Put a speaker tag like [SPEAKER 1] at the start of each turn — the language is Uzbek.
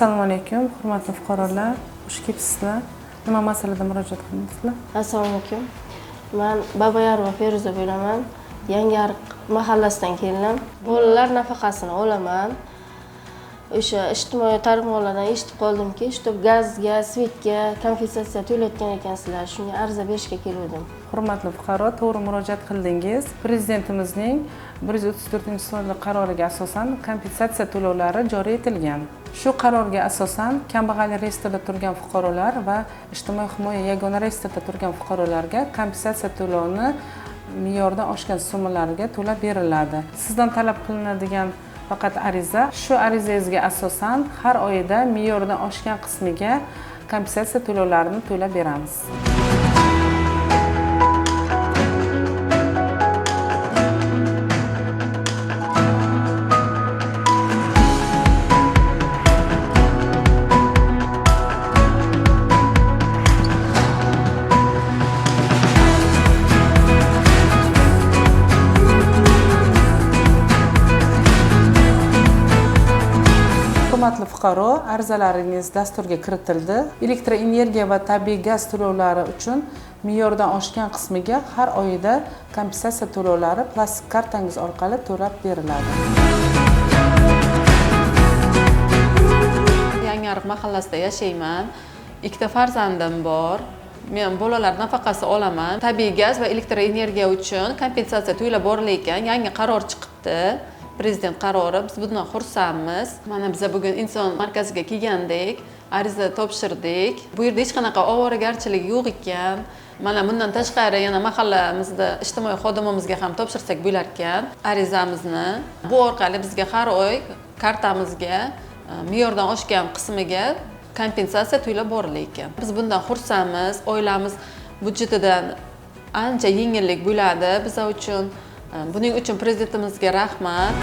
[SPEAKER 1] Assalomu alaykum, hurmatli fuqarolar. Xush kelibsizlar. Nima masalada murojaat qildingizlar?
[SPEAKER 2] Assalomu alaykum. Men Babayarova Feruza bo'laman. Yangiariq mahallasidan keldim. Bolalar nafaqasini olaman. O'sha ijtimoiy tarmoqlardan eshitib qoldimki, shu gazga, svetga kompensatsiya to'layotgan ekansizlar. Shunga ariza berishga keldim.
[SPEAKER 1] Hurmatli fuqaro, to'g'ri murojaat qildingiz. Prezidentimizning 134-sonli qaroriga asosan kompensatsiya to'lovlari joriy etilgan. Shu qarorga asosan kambag'allik reyestrida turgan fuqarolar va ijtimoiy himoya yagona reyestrida turgan fuqarolarga kompensatsiya to'lovini me'yordan oshgan summalarga to'lab beriladi. Sizdan talab qilinadigan faqat ariza. Shu arizangizga asosan har oyida me'yordan oshgan qismiga kompensatsiya to'lovlarini to'lab beramiz. Hurmatli fuqaro, arizalaringiz dasturga kiritildi. Elektr energiya va tabiiy gaz to'lovlari uchun me'yordan oshgan qismiga har oyida kompensatsiya to'lovlari plastik kartangiz orqali to'lab beriladi.
[SPEAKER 3] Yangiariq mahallasida yashayman. Ikkita farzandim bor. Men bolalar nafaqasi olaman. Tabiiy gaz va elektr energiya uchun kompensatsiya to'lab borilayotgan yangi qaror chiqibdi. Prezident qarori, biz bundan xursandmiz. Mana biz bugun inson markaziga kelgandik, ariza topshirdik. Bu yerda hech qanaqa ovoragarchilik yo'q ekan. Mana bundan tashqari yana mahallamizda ijtimoiy xodimimizga ham topshirsak bo'lar ekan arizamizni. Bu orqali bizga har oy kartamizga me'yordan oshgan qismiga kompensatsiya to'lab borilar ekan. Biz bundan xursandmiz. Oilamiz budjetidan ancha yengillik bo'ladi biz uchun. Buning uchun prezidentimizga rahmat.